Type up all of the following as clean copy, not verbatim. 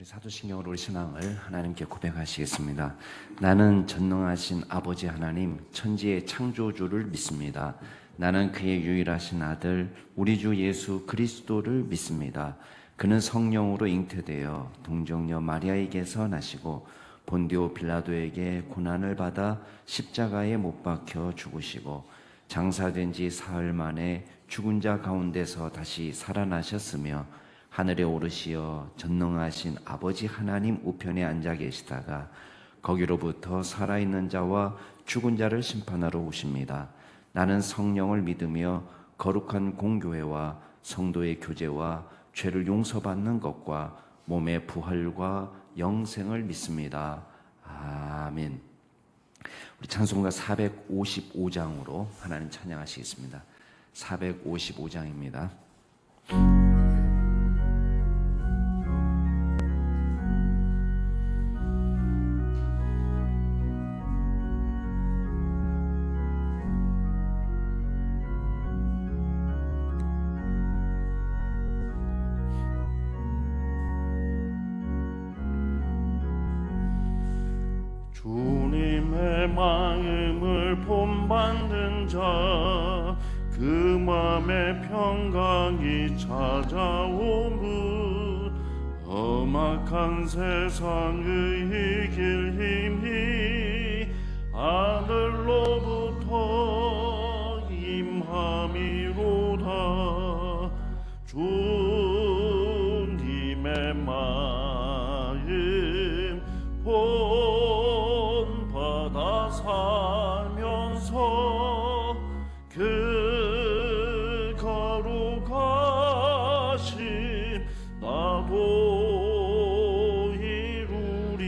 사도신경으로 우리 신앙을 하나님께 고백하시겠습니다. 나는 전능하신 아버지 하나님, 천지의 창조주를 믿습니다. 나는 그의 유일하신 아들, 우리 주 예수 그리스도를 믿습니다. 그는 성령으로 잉태되어 동정녀 마리아에게서 나시고 본디오 빌라도에게 고난을 받아 십자가에 못 박혀 죽으시고 장사된 지 사흘 만에 죽은 자 가운데서 다시 살아나셨으며 하늘에 오르시어 전능하신 아버지 하나님 우편에 앉아 계시다가 거기로부터 살아있는 자와 죽은 자를 심판하러 오십니다. 나는 성령을 믿으며 거룩한 공교회와 성도의 교제와 죄를 용서받는 것과 몸의 부활과 영생을 믿습니다. 아멘. 우리 찬송가 455장으로 하나님 찬양하시겠습니다. 455장입니다. 주님의 마음을 본받는 자, 그 맘에 평강이 찾아오므 험악한 세상을 이길 힘이 하늘로부터 임함이로다. 주님의 마음 본받아 살면서 그 거룩하심 나도 이루리.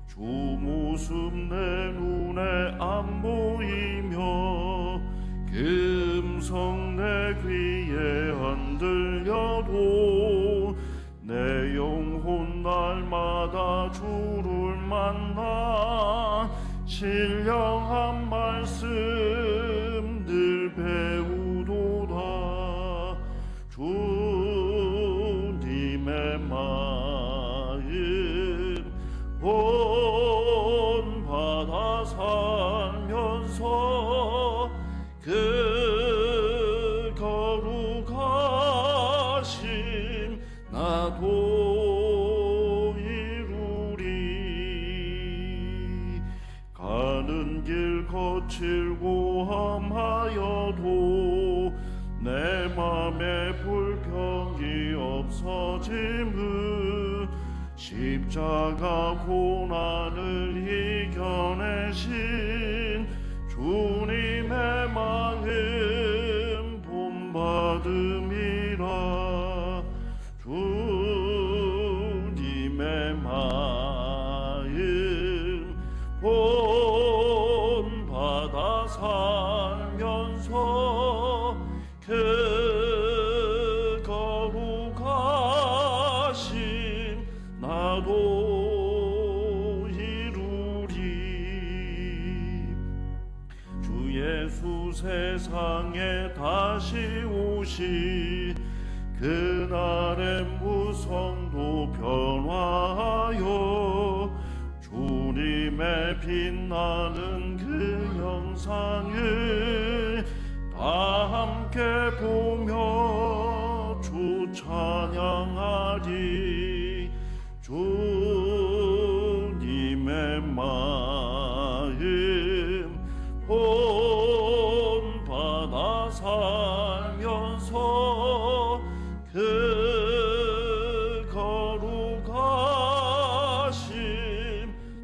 주 모습 내 눈에 안 보이며 그 음성 내 귀에 안 들려도 내 영혼 날마다 주를 만나 신령한 말씀 늘 배우도다. 주님의 마음 본받아 살면서 그 거룩하심 나도 이루리. 가는 길 거칠고 험하여도 내 맘에 불평이 없어짐은 십자가 고난을 이겨내신 주님의 마음 본받음이라. 주님의 마음 본받아 살면서 그 거룩하심 나도 이루리. 주 예수 세상에 다시 오시 그날의 무성도 변화하여 주님의 빛나는 그 영상을 다 함께 보며 주 찬양하리. 주님의 마음 본받아 살면서 그 거룩하심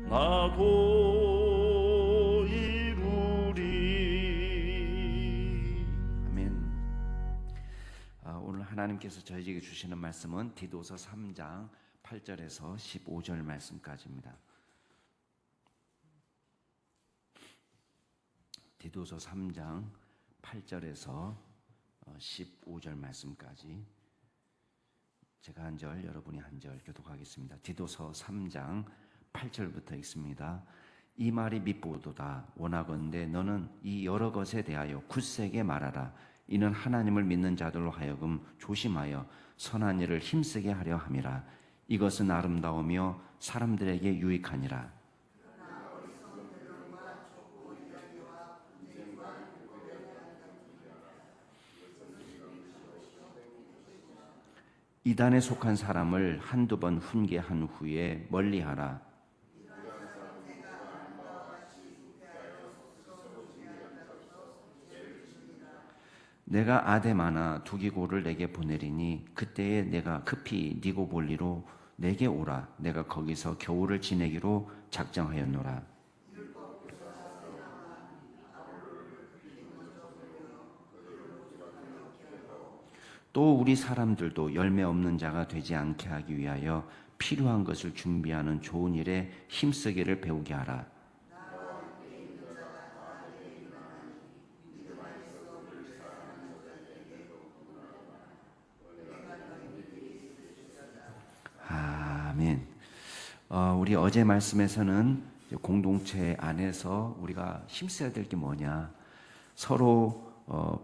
나도 이루리. 아멘. 오늘 하나님께서 저희에게 주시는 말씀은 디도서 3장 8절에서 15절 말씀까지입니다. 디도서 3장 8절에서 15절 말씀까지 제가 한 절, 여러분이 한 절 교독하겠습니다. 디도서 3장 8절부터 읽습니다. 이 말이 밉보도다. 원하건대 너는 이 여러 것에 대하여 굳세게 말하라. 이는 하나님을 믿는 자들로 하여금 조심하여 선한 일을 힘쓰게 하려 함이라. 이것은 아름다우며 사람들에게 유익하니라. 이단에 속한 사람을 한두 번 훈계한 후에 멀리하라. 내가 아데마나 두기고를 내게 보내리니 그때에 내가 급히 니고볼리로 내게 오라. 내가 거기서 겨울을 지내기로 작정하였노라. 또 우리 사람들도 열매 없는 자가 되지 않게 하기 위하여 필요한 것을 준비하는 좋은 일에 힘쓰기를 배우게 하라. 아멘. 우리 어제 말씀에서는 공동체 안에서 우리가 힘써야 될 게 뭐냐? 서로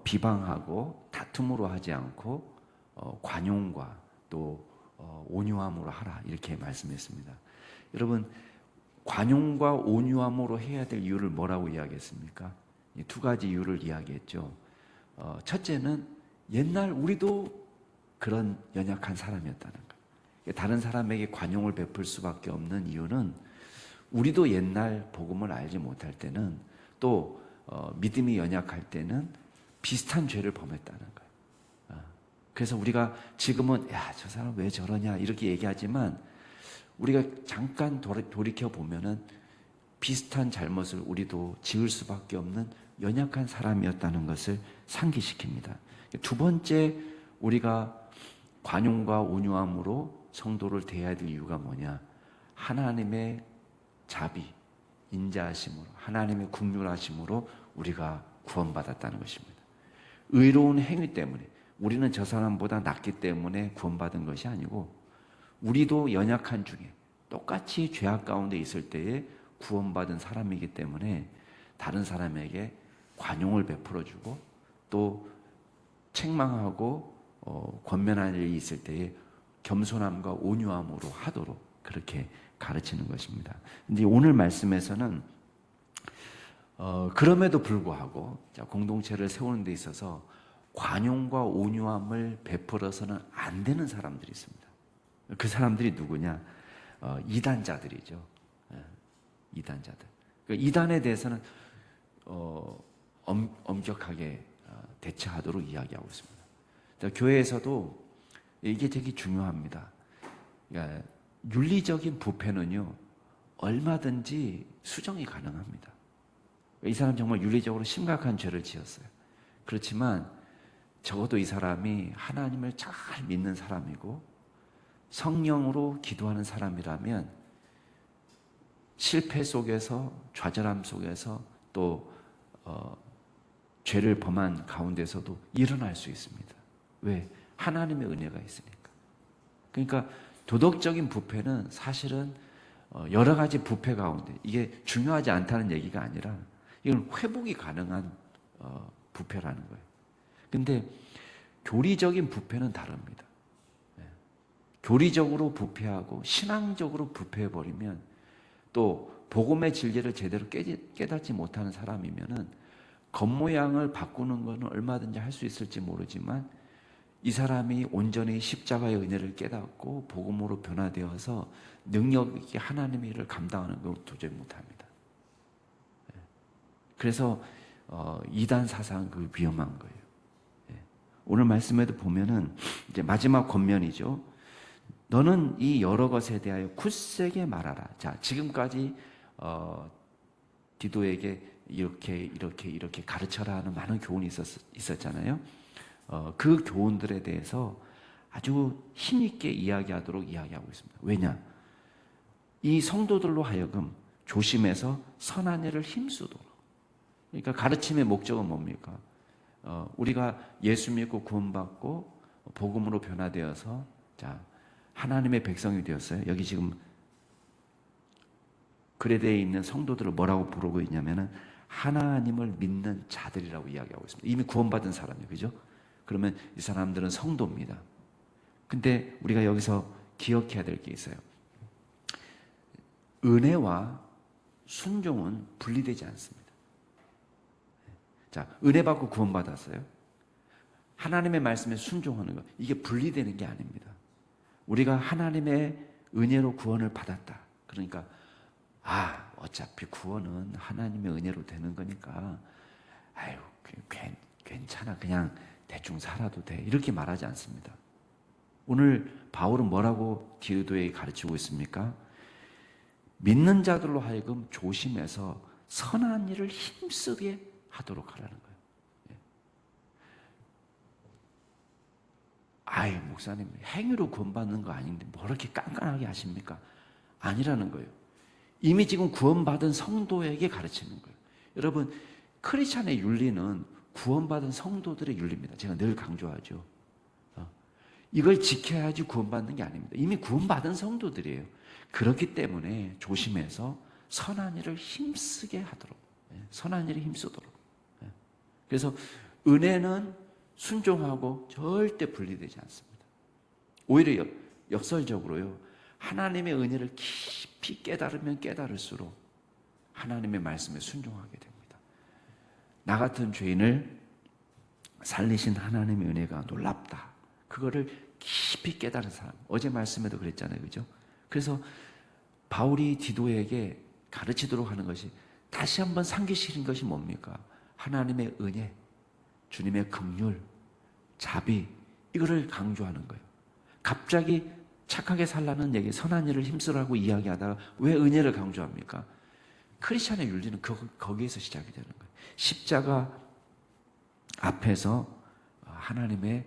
비방하고 다툼으로 하지 않고 관용과 또 온유함으로 하라, 이렇게 말씀했습니다. 여러분, 관용과 온유함으로 해야 될 이유를 뭐라고 이야기했습니까? 두 가지 이유를 이야기했죠. 첫째는 옛날 우리도 그런 연약한 사람이었다는 것. 다른 사람에게 관용을 베풀 수밖에 없는 이유는 우리도 옛날 복음을 알지 못할 때는 또 믿음이 연약할 때는 비슷한 죄를 범했다는 거예요. 그래서 우리가 지금은 야, 저 사람 왜 저러냐 이렇게 얘기하지만 우리가 잠깐 돌이켜 보면은 비슷한 잘못을 우리도 지을 수밖에 없는 연약한 사람이었다는 것을 상기시킵니다. 두 번째, 우리가 관용과 온유함으로 성도를 대해야 될 이유가 뭐냐? 하나님의 자비, 인자하심으로, 하나님의 긍휼하심으로 우리가 구원받았다는 것입니다. 의로운 행위 때문에, 우리는 저 사람보다 낫기 때문에 구원받은 것이 아니고 우리도 연약한 중에 똑같이 죄악 가운데 있을 때에 구원받은 사람이기 때문에 다른 사람에게 관용을 베풀어주고 또 책망하고 권면할 일이 있을 때에 겸손함과 온유함으로 하도록 그렇게 가르치는 것입니다. 근데 오늘 말씀에서는 그럼에도 불구하고 공동체를 세우는 데 있어서 관용과 온유함을 베풀어서는 안 되는 사람들이 있습니다. 그 사람들이 누구냐? 이단자들이죠. 이단자들. 이단에 대해서는 엄격하게 대처하도록 이야기하고 있습니다. 교회에서도 이게 되게 중요합니다. 그러니까 윤리적인 부패는요, 얼마든지 수정이 가능합니다. 이 사람 정말 윤리적으로 심각한 죄를 지었어요. 그렇지만 적어도 이 사람이 하나님을 잘 믿는 사람이고 성령으로 기도하는 사람이라면 실패 속에서, 좌절함 속에서 또 죄를 범한 가운데서도 일어날 수 있습니다. 왜? 하나님의 은혜가 있으니까. 그러니까 도덕적인 부패는 사실은 여러 가지 부패 가운데, 이게 중요하지 않다는 얘기가 아니라 이건 회복이 가능한 부패라는 거예요. 근데 교리적인 부패는 다릅니다. 교리적으로 부패하고 신앙적으로 부패해버리면 또 복음의 진리를 제대로 깨닫지 못하는 사람이면은 겉모양을 바꾸는 것은 얼마든지 할 수 있을지 모르지만 이 사람이 온전히 십자가의 은혜를 깨닫고 복음으로 변화되어서 능력 있게 하나님의 일을 감당하는 걸 도저히 못합니다. 그래서 이단 사상 그 위험한 거예요. 오늘 말씀에도 보면은 이제 마지막 권면이죠. 너는 이 여러 것에 대하여 굳세게 말하라. 자, 지금까지 디도에게 이렇게 가르쳐라 하는 많은 교훈이 있었잖아요. 그 교훈들에 대해서 아주 힘있게 이야기하도록 이야기하고 있습니다. 왜냐? 이 성도들로 하여금 조심해서 선한 일을 힘쓰도록. 그러니까 가르침의 목적은 뭡니까? 우리가 예수 믿고 구원받고 복음으로 변화되어서 자, 하나님의 백성이 되었어요. 여기 지금 그레데에 있는 성도들을 뭐라고 부르고 있냐면은 하나님을 믿는 자들이라고 이야기하고 있습니다. 이미 구원받은 사람이에요. 그죠? 그러면 이 사람들은 성도입니다. 근데 우리가 여기서 기억해야 될 게 있어요. 은혜와 순종은 분리되지 않습니다. 자, 은혜 받고 구원받았어요. 하나님의 말씀에 순종하는 것, 이게 분리되는 게 아닙니다. 우리가 하나님의 은혜로 구원을 받았다. 그러니까 어차피 구원은 하나님의 은혜로 되는 거니까 괜찮아, 그냥 대충 살아도 돼, 이렇게 말하지 않습니다. 오늘 바울은 뭐라고 디도에게 가르치고 있습니까? 믿는 자들로 하여금 조심해서 선한 일을 힘쓰게 하도록 하라는 거예요. 목사님, 행위로 구원받는 거 아닌데 뭐 이렇게 깐깐하게 하십니까? 아니라는 거예요. 이미 지금 구원받은 성도에게 가르치는 거예요. 여러분, 크리스찬의 윤리는 구원받은 성도들의 윤리입니다. 제가 늘 강조하죠. 이걸 지켜야지 구원받는 게 아닙니다. 이미 구원받은 성도들이에요. 그렇기 때문에 조심해서 선한 일을 힘쓰게 하도록, 선한 일에 힘쓰도록. 그래서 은혜는 순종하고 절대 분리되지 않습니다. 오히려 역설적으로요, 하나님의 은혜를 깊이 깨달으면 깨달을수록 하나님의 말씀에 순종하게 됩니다. 나 같은 죄인을 살리신 하나님의 은혜가 놀랍다. 그거를 깊이 깨달은 사람. 어제 말씀에도 그랬잖아요. 그죠? 그래서 바울이 디도에게 가르치도록 하는 것이, 다시 한번 상기시킨 것이 뭡니까? 하나님의 은혜, 주님의 긍휼, 자비, 이거를 강조하는 거예요. 갑자기 착하게 살라는 얘기, 선한 일을 힘쓰라고 이야기하다가 왜 은혜를 강조합니까? 크리스찬의 윤리는 거기에서 시작이 되는 거예요. 십자가 앞에서 하나님의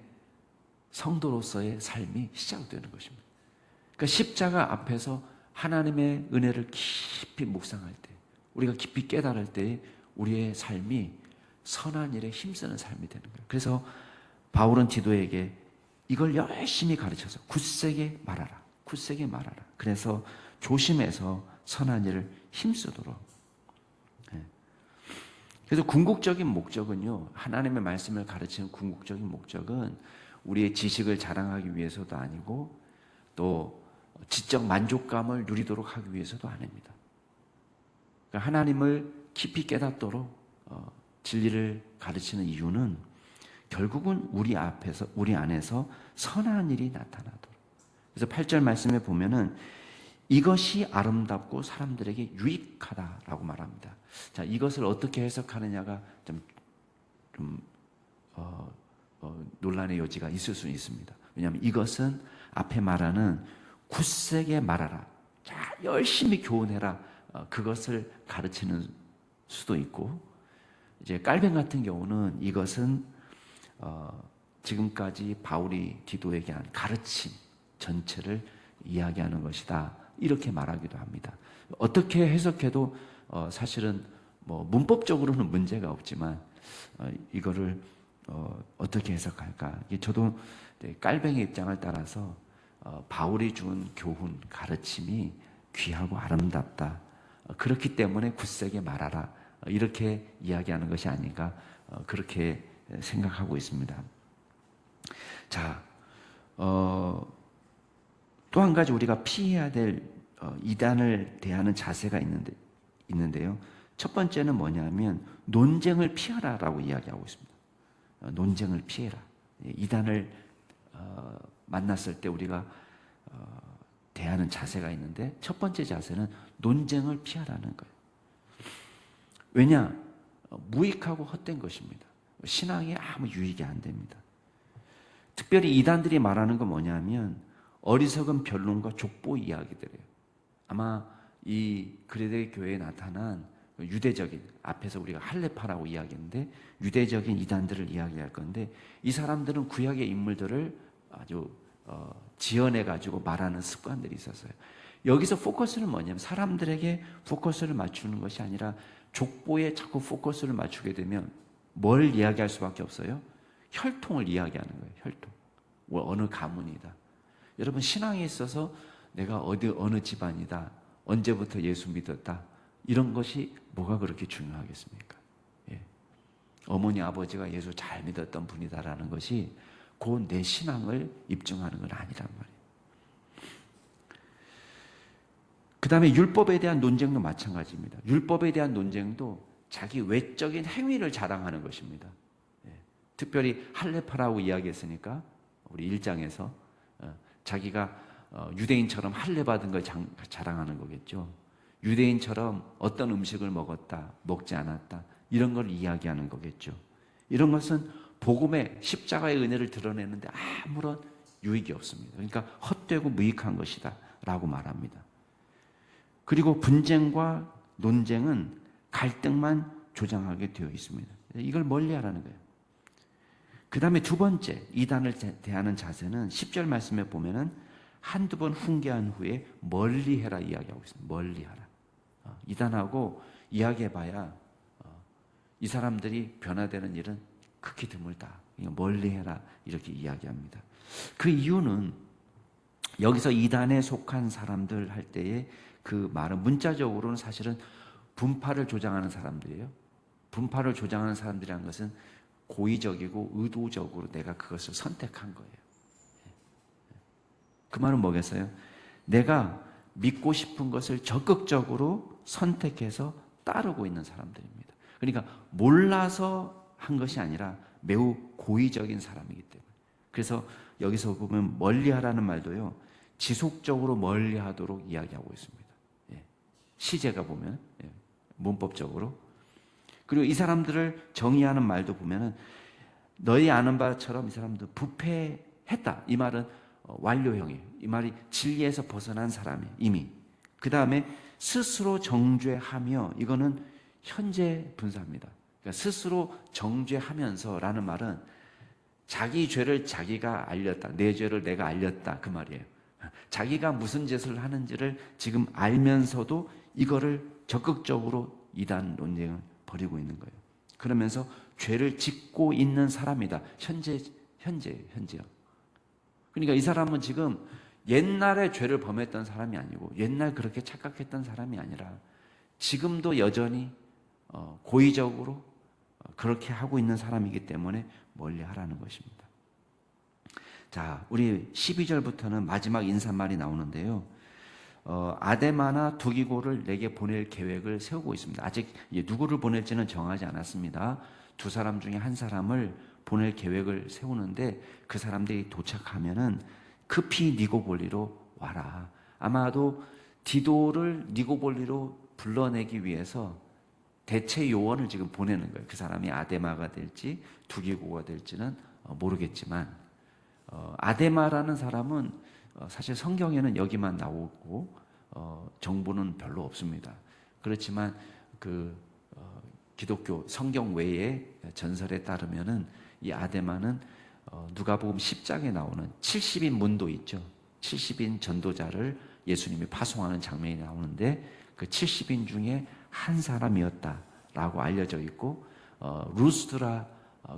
성도로서의 삶이 시작되는 것입니다. 그러니까 십자가 앞에서 하나님의 은혜를 깊이 묵상할 때, 우리가 깊이 깨달을 때 우리의 삶이 선한 일에 힘쓰는 삶이 되는 거예요. 그래서 바울은 디도에게 이걸 열심히 가르쳐서 굳세게 말하라. 굳세게 말하라. 그래서 조심해서 선한 일을 힘쓰도록. 그래서 궁극적인 목적은요, 하나님의 말씀을 가르치는 궁극적인 목적은 우리의 지식을 자랑하기 위해서도 아니고 또 지적 만족감을 누리도록 하기 위해서도 아닙니다. 그러니까 하나님을 깊이 깨닫도록 진리를 가르치는 이유는 결국은 우리 안에서 선한 일이 나타나도록. 그래서 8절 말씀에 보면은 이것이 아름답고 사람들에게 유익하다라고 말합니다. 자, 이것을 어떻게 해석하느냐가 좀 논란의 여지가 있을 수 있습니다. 왜냐하면 이것은 앞에 말하는 굳세게 말하라, 자, 열심히 교훈해라, 그것을 가르치는 수도 있고, 이제 깔뱅 같은 경우는 이것은 지금까지 바울이 디도에게 한 가르침 전체를 이야기하는 것이다, 이렇게 말하기도 합니다. 어떻게 해석해도 사실은 뭐 문법적으로는 문제가 없지만 이거를 어떻게 해석할까? 저도 깔뱅의 입장을 따라서 바울이 준 교훈, 가르침이 귀하고 아름답다. 그렇기 때문에 굳세게 말하라. 이렇게 이야기하는 것이 아닌가, 그렇게 생각하고 있습니다. 자, 또 한 가지 우리가 피해야 될 이단을 대하는 자세가 있는데요. 첫 번째는 뭐냐면 논쟁을 피하라라고 이야기하고 있습니다. 논쟁을 피해라. 이단을 만났을 때 우리가 대하는 자세가 있는데, 첫 번째 자세는 논쟁을 피하라는 거예요. 왜냐? 무익하고 헛된 것입니다. 신앙에 아무 유익이 안 됩니다. 특별히 이단들이 말하는 건 뭐냐면 어리석은 변론과 족보 이야기들이에요. 아마 이 그레데 교회에 나타난 유대적인, 앞에서 우리가 할레파라고 이야기했는데 유대적인 이단들을 이야기할 건데, 이 사람들은 구약의 인물들을 아주 지어내가지고 말하는 습관들이 있었어요. 여기서 포커스는 뭐냐면 사람들에게 포커스를 맞추는 것이 아니라 족보에 자꾸 포커스를 맞추게 되면 뭘 이야기할 수밖에 없어요? 혈통을 이야기하는 거예요. 혈통. 어느 가문이다. 여러분, 신앙에 있어서 내가 어느 집안이다, 언제부터 예수 믿었다, 이런 것이 뭐가 그렇게 중요하겠습니까? 예. 어머니 아버지가 예수 잘 믿었던 분이다라는 것이 곧 내 신앙을 입증하는 건 아니란 말이에요. 그 다음에 율법에 대한 논쟁도 마찬가지입니다. 율법에 대한 논쟁도 자기 외적인 행위를 자랑하는 것입니다. 예. 특별히 할례파라고 이야기했으니까 우리 1장에서 자기가 유대인처럼 할례 받은 걸 자랑하는 거겠죠. 유대인처럼 어떤 음식을 먹었다, 먹지 않았다 이런 걸 이야기하는 거겠죠. 이런 것은 복음의 십자가의 은혜를 드러내는데 아무런 유익이 없습니다. 그러니까 헛되고 무익한 것이다 라고 말합니다. 그리고 분쟁과 논쟁은 갈등만 조장하게 되어 있습니다. 이걸 멀리하라는 거예요. 그 다음에 두 번째 이단을 대하는 자세는 10절 말씀에 보면은 한두 번 훈계한 후에 멀리해라 이야기하고 있습니다. 멀리하라. 이단하고 이야기해봐야 이 사람들이 변화되는 일은 극히 드물다. 멀리해라 이렇게 이야기합니다. 그 이유는 여기서 이단에 속한 사람들 할 때에 그 말은 문자적으로는 사실은 분파를 조장하는 사람들이에요. 분파를 조장하는 사람들이라는 것은 고의적이고 의도적으로 내가 그것을 선택한 거예요. 그 말은 뭐겠어요? 내가 믿고 싶은 것을 적극적으로 선택해서 따르고 있는 사람들입니다. 그러니까 몰라서 한 것이 아니라 매우 고의적인 사람이기 때문에. 그래서 여기서 보면 멀리하라는 말도요, 지속적으로 멀리하도록 이야기하고 있습니다. 예. 시제가 보면 문법적으로. 그리고 이 사람들을 정의하는 말도 보면은 너희 아는 바처럼 이 사람도 부패했다. 이 말은 완료형이에요. 이 말이 진리에서 벗어난 사람이에요. 이미. 그 다음에 스스로 정죄하며, 이거는 현재 분사입니다. 그러니까 스스로 정죄하면서라는 말은 자기 죄를 자기가 알렸다. 내 죄를 내가 알렸다. 그 말이에요. 자기가 무슨 짓을 하는지를 지금 알면서도 이거를 적극적으로 이단 논쟁을 벌이고 있는 거예요. 그러면서 죄를 짓고 있는 사람이다. 현재요. 그러니까 이 사람은 지금 옛날에 죄를 범했던 사람이 아니고 옛날 그렇게 착각했던 사람이 아니라 지금도 여전히 고의적으로 그렇게 하고 있는 사람이기 때문에 멀리하라는 것입니다. 자, 우리 12절부터는 마지막 인사말이 나오는데요. 아데마나 두기고를 내게 보낼 계획을 세우고 있습니다. 아직 누구를 보낼지는 정하지 않았습니다. 두 사람 중에 한 사람을 보낼 계획을 세우는데 그 사람들이 도착하면은 급히 니고볼리로 와라. 아마도 디도를 니고볼리로 불러내기 위해서 대체 요원을 지금 보내는 거예요. 그 사람이 아데마가 될지 두기고가 될지는 모르겠지만 아데마라는 사람은 사실 성경에는 여기만 나오고 정보는 별로 없습니다. 그렇지만 그 기독교 성경 외의 전설에 따르면은 이 아데마는 누가복음 10장에 나오는 70인 문도 있죠. 70인 전도자를 예수님이 파송하는 장면이 나오는데 그 70인 중에 한 사람이었다라고 알려져 있고 루스드라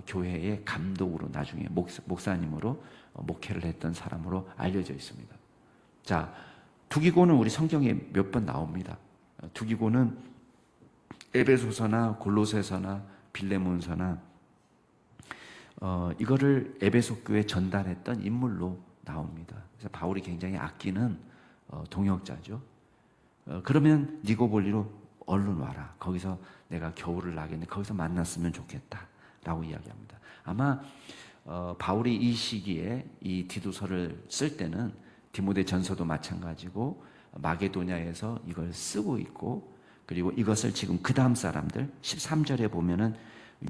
교회의 감독으로 나중에 목사님으로 목회를 했던 사람으로 알려져 있습니다. 자, 두기고는 우리 성경에 몇 번 나옵니다. 두기고는 에베소서나 골로새서나 빌레몬서나 이거를 에베소 교회에 전달했던 인물로 나옵니다. 그래서 바울이 굉장히 아끼는 동역자죠. 그러면 니고볼리로 얼른 와라. 거기서 내가 겨울을 나겠는데 거기서 만났으면 좋겠다 라고 이야기합니다. 아마 바울이 이 시기에 이 디도서를 쓸 때는 디모데 전서도 마찬가지고 마게도냐에서 이걸 쓰고 있고, 그리고 이것을 지금 그 다음 사람들 13절에 보면은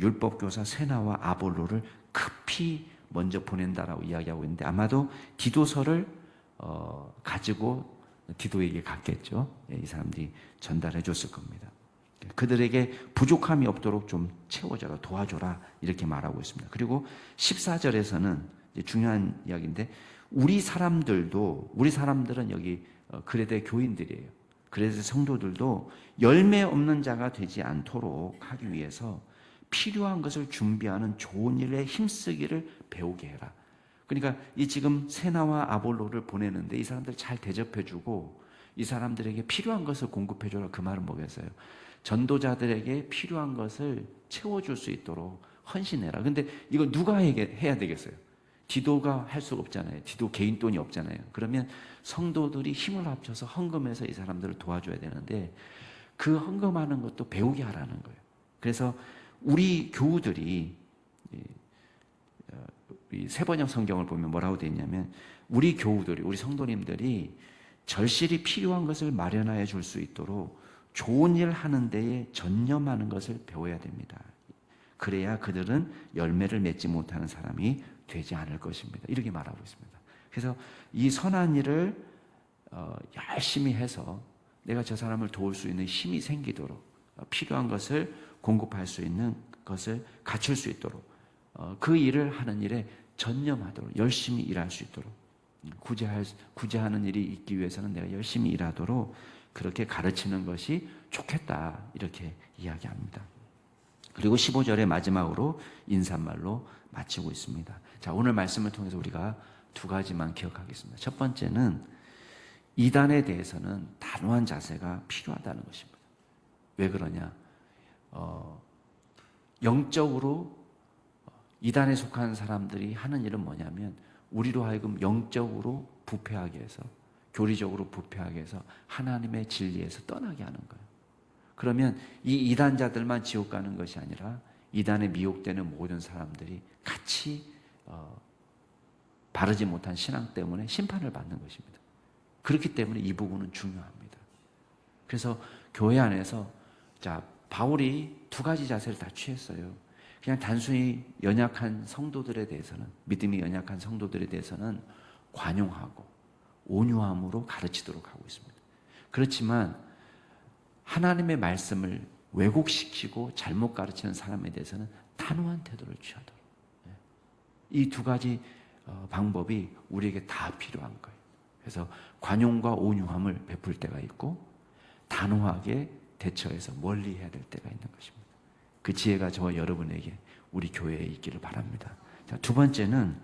율법교사 세나와 아볼로를 급히 먼저 보낸다라고 이야기하고 있는데 아마도 디도서를 가지고 디도에게 갔겠죠. 이 사람들이 전달해 줬을 겁니다. 그들에게 부족함이 없도록 좀 채워줘라, 도와줘라 이렇게 말하고 있습니다. 그리고 14절에서는 중요한 이야기인데 우리 사람들은 여기 그레데 교인들이에요. 그래서 성도들도 열매 없는 자가 되지 않도록 하기 위해서 필요한 것을 준비하는 좋은 일에 힘쓰기를 배우게 해라. 그러니까 이 지금 세나와 아볼로를 보내는데 이 사람들 잘 대접해주고 이 사람들에게 필요한 것을 공급해줘라. 그 말은 뭐겠어요? 전도자들에게 필요한 것을 채워줄 수 있도록 헌신해라. 근데 이거 누가 해야 되겠어요? 디도가 할 수가 없잖아요. 디도 개인 돈이 없잖아요. 그러면 성도들이 힘을 합쳐서 헌금해서 이 사람들을 도와줘야 되는데 그 헌금하는 것도 배우게 하라는 거예요. 그래서 우리 교우들이 이 세번역 성경을 보면 뭐라고 되어 있냐면 우리 교우들이, 우리 성도님들이 절실히 필요한 것을 마련하여 줄 수 있도록 좋은 일 하는 데에 전념하는 것을 배워야 됩니다. 그래야 그들은 열매를 맺지 못하는 사람이 되지 않을 것입니다. 이렇게 말하고 있습니다. 그래서 이 선한 일을 열심히 해서 내가 저 사람을 도울 수 있는 힘이 생기도록 필요한 것을 공급할 수 있는 것을 갖출 수 있도록 그 일을 하는 일에 전념하도록 열심히 일할 수 있도록 구제하는 일이 있기 위해서는 내가 열심히 일하도록 그렇게 가르치는 것이 좋겠다 이렇게 이야기합니다. 그리고 15절의 마지막으로 인사말로 마치고 있습니다. 자, 오늘 말씀을 통해서 우리가 두 가지만 기억하겠습니다. 첫 번째는 이단에 대해서는 단호한 자세가 필요하다는 것입니다. 왜 그러냐? 영적으로 이단에 속한 사람들이 하는 일은 뭐냐면 우리로 하여금 영적으로 부패하게 해서, 교리적으로 부패하게 해서 하나님의 진리에서 떠나게 하는 거예요. 그러면 이 이단자들만 지옥 가는 것이 아니라 이단에 미혹되는 모든 사람들이 같이 바르지 못한 신앙 때문에 심판을 받는 것입니다. 그렇기 때문에 이 부분은 중요합니다. 그래서 교회 안에서 바울이 두 가지 자세를 다 취했어요. 그냥 단순히 연약한 성도들에 대해서는, 믿음이 연약한 성도들에 대해서는 관용하고 온유함으로 가르치도록 하고 있습니다. 그렇지만 하나님의 말씀을 왜곡시키고 잘못 가르치는 사람에 대해서는 단호한 태도를 취하도록, 이 두 가지 방법이 우리에게 다 필요한 거예요. 그래서 관용과 온유함을 베풀 때가 있고 단호하게 대처해서 멀리 해야 될 때가 있는 것입니다. 그 지혜가 저와 여러분에게, 우리 교회에 있기를 바랍니다. 자, 두 번째는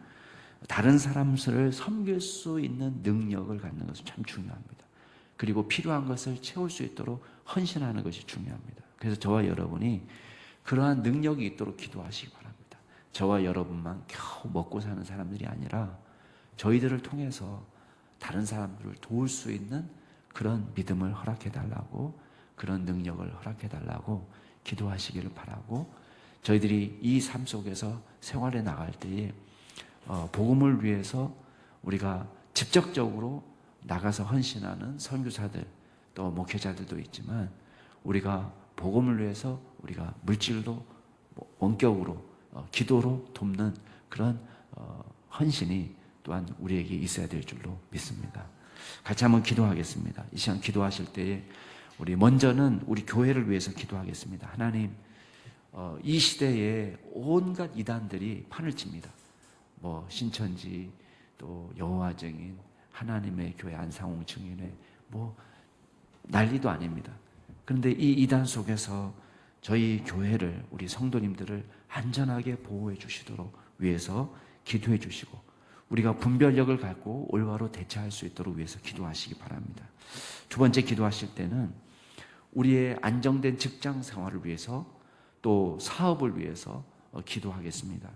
다른 사람들을 섬길 수 있는 능력을 갖는 것은 참 중요합니다. 그리고 필요한 것을 채울 수 있도록 헌신하는 것이 중요합니다. 그래서 저와 여러분이 그러한 능력이 있도록 기도하시기 바랍니다. 저와 여러분만 겨우 먹고 사는 사람들이 아니라 저희들을 통해서 다른 사람들을 도울 수 있는 그런 믿음을 허락해달라고, 그런 능력을 허락해달라고 기도하시기를 바라고, 저희들이 이 삶 속에서 생활해 나갈 때에 복음을 위해서 우리가 직접적으로 나가서 헌신하는 선교사들 또 목회자들도 있지만 우리가 복음을 위해서 우리가 물질로, 원격으로, 기도로 돕는 그런 헌신이 또한 우리에게 있어야 될 줄로 믿습니다. 같이 한번 기도하겠습니다. 이 시간 기도하실 때에 우리 먼저는 우리 교회를 위해서 기도하겠습니다. 하나님, 이 시대에 온갖 이단들이 판을 칩니다. 신천지, 또 여호와 증인, 하나님의 교회, 안상홍 증인회, 난리도 아닙니다. 그런데 이 이단 속에서 저희 교회를, 우리 성도님들을 안전하게 보호해 주시도록 위해서 기도해 주시고, 우리가 분별력을 갖고 올바로 대처할 수 있도록 위해서 기도하시기 바랍니다. 두 번째 기도하실 때는 우리의 안정된 직장 생활을 위해서, 또 사업을 위해서 기도하겠습니다.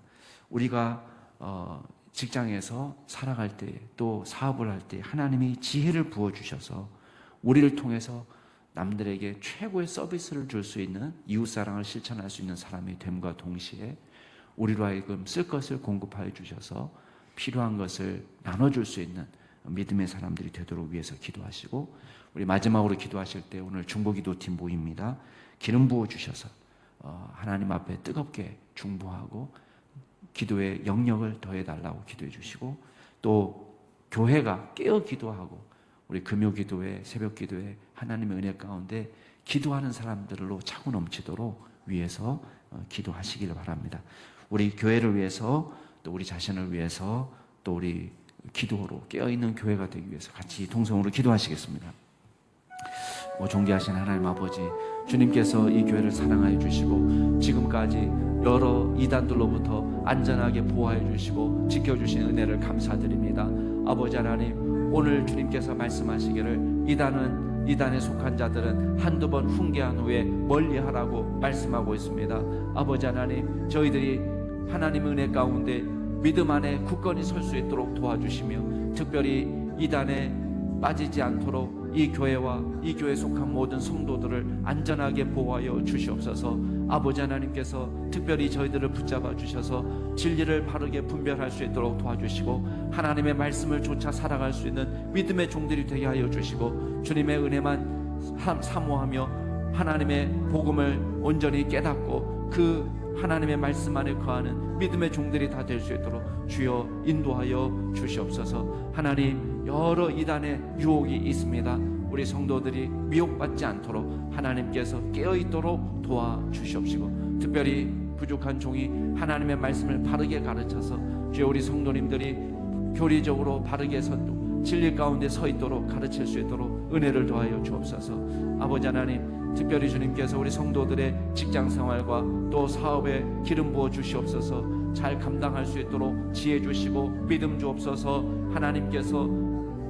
우리가 직장에서 살아갈 때, 또 사업을 할 때 하나님이 지혜를 부어주셔서 우리를 통해서 남들에게 최고의 서비스를 줄 수 있는, 이웃사랑을 실천할 수 있는 사람이 됨과 동시에 우리로 하여금 쓸 것을 공급하여 주셔서 필요한 것을 나눠줄 수 있는 믿음의 사람들이 되도록 위해서 기도하시고, 우리 마지막으로 기도하실 때 오늘 중보기도팀 모입니다. 기름 부어주셔서 하나님 앞에 뜨겁게 중보하고 기도의 영역을 더해달라고 기도해 주시고, 또 교회가 깨어 기도하고 우리 금요기도회, 새벽기도회 하나님의 은혜 가운데 기도하는 사람들로 차고 넘치도록 위해서 기도하시기를 바랍니다. 우리 교회를 위해서, 또 우리 자신을 위해서, 또 우리 기도로 깨어있는 교회가 되기 위해서 같이 동성으로 기도하시겠습니다. 존귀하신 하나님 아버지, 주님께서 이 교회를 사랑하여 주시고 지금까지 여러 이단들로부터 안전하게 보호해 주시고 지켜주신 은혜를 감사드립니다. 아버지 하나님, 오늘 주님께서 말씀하시기를 이단에 속한 자들은 한두 번 훈계한 후에 멀리하라고 말씀하고 있습니다. 아버지 하나님, 저희들이 하나님의 은혜 가운데 믿음 안에 굳건히 설 수 있도록 도와주시며, 특별히 이단에 빠지지 않도록 이 교회와 이 교회에 속한 모든 성도들을 안전하게 보호하여 주시옵소서. 아버지 하나님께서 특별히 저희들을 붙잡아 주셔서 진리를 바르게 분별할 수 있도록 도와주시고, 하나님의 말씀을 쫓아 살아갈 수 있는 믿음의 종들이 되게 하여 주시고, 주님의 은혜만 사모하며 하나님의 복음을 온전히 깨닫고 그 하나님의 말씀 안에 거하는 믿음의 종들이 다 될 수 있도록 주여 인도하여 주시옵소서. 하나님, 여러 이단의 유혹이 있습니다. 우리 성도들이 미혹받지 않도록 하나님께서 깨어있도록 도와주시옵시고, 특별히 부족한 종이 하나님의 말씀을 바르게 가르쳐서 주여 우리 성도님들이 교리적으로 바르게 진리 가운데 서 있도록 가르칠 수 있도록 은혜를 더하여 주옵소서. 아버지 하나님, 특별히 주님께서 우리 성도들의 직장 생활과 또 사업에 기름 부어 주시옵소서. 잘 감당할 수 있도록 지혜 주시고 믿음 주옵소서. 하나님께서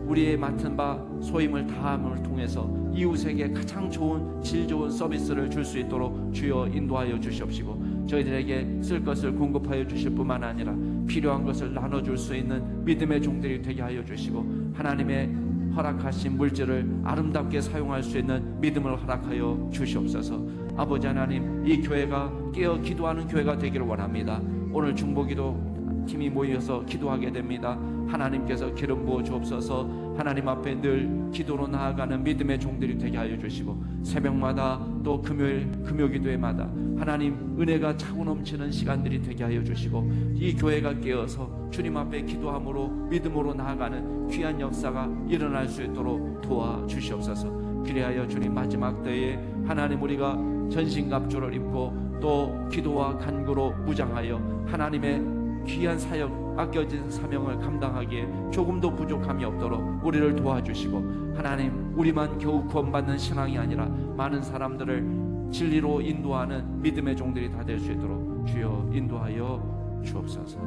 우리의 맡은 바 소임을 다함을 통해서 이웃에게 가장 좋은 질 좋은 서비스를 줄 수 있도록 주여 인도하여 주시옵시고, 저희들에게 쓸 것을 공급하여 주실 뿐만 아니라 필요한 것을 나눠줄 수 있는 믿음의 종들이 되게 하여 주시고, 하나님의 허락하신 물질을 아름답게 사용할 수 있는 믿음을 허락하여 주시옵소서. 아버지 하나님, 이 교회가 깨어 기도하는 교회가 되기를 원합니다. 오늘 중보기도 팀이 모여서 기도하게 됩니다. 하나님께서 기름 부어 주옵소서. 하나님 앞에 늘 기도로 나아가는 믿음의 종들이 되게 하여 주시고, 새벽마다 또 금요 기도회마다 하나님 은혜가 차고 넘치는 시간들이 되게 하여 주시고, 이 교회가 깨어서 주님 앞에 기도함으로 믿음으로 나아가는 귀한 역사가 일어날 수 있도록 도와주시옵소서. 그리하여 주님 마지막 때에 하나님 우리가 전신갑주를 입고 또 기도와 간구로 무장하여 하나님의 귀한 사역, 맡겨진 사명을 감당하기에 조금도 부족함이 없도록 우리를 도와주시고, 하나님 우리만 겨우 구원받는 신앙이 아니라 많은 사람들을 진리로 인도하는 믿음의 종들이 다 될 수 있도록 주여 인도하여 주옵소서.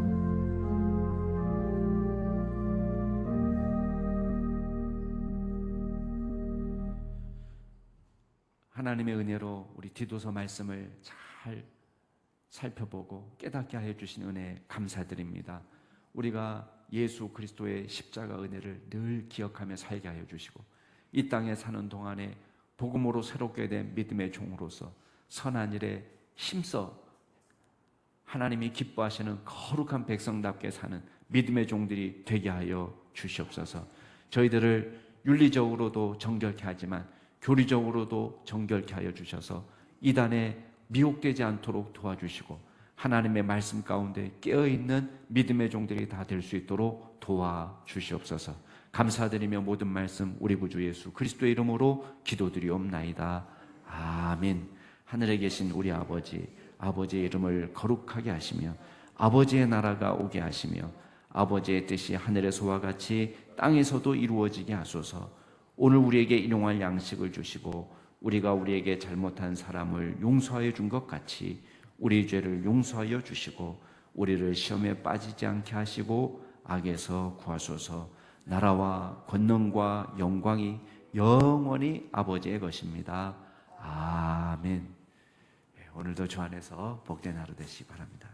하나님의 은혜로 우리 디도서 말씀을 잘 살펴보고 깨닫게 하여 주신 은혜에 감사드립니다. 우리가 예수 그리스도의 십자가 은혜를 늘 기억하며 살게 하여 주시고, 이 땅에 사는 동안에 복음으로 새롭게 된 믿음의 종으로서 선한 일에 힘써 하나님이 기뻐하시는 거룩한 백성답게 사는 믿음의 종들이 되게 하여 주시옵소서. 저희들을 윤리적으로도 정결케 하지만 교리적으로도 정결케 하여 주셔서 이단에 미혹되지 않도록 도와주시고, 하나님의 말씀 가운데 깨어있는 믿음의 종들이 다 될 수 있도록 도와주시옵소서. 감사드리며 모든 말씀 우리 구주 예수 그리스도의 이름으로 기도드리옵나이다. 아멘. 하늘에 계신 우리 아버지, 아버지의 이름을 거룩하게 하시며 아버지의 나라가 오게 하시며 아버지의 뜻이 하늘에서와 같이 땅에서도 이루어지게 하소서. 오늘 우리에게 일용할 양식을 주시고, 우리가 우리에게 잘못한 사람을 용서하여 준 것 같이 우리 죄를 용서하여 주시고, 우리를 시험에 빠지지 않게 하시고 악에서 구하소서. 나라와 권능과 영광이 영원히 아버지의 것입니다. 아멘. 오늘도 주 안에서 복된 하루 되시기 바랍니다.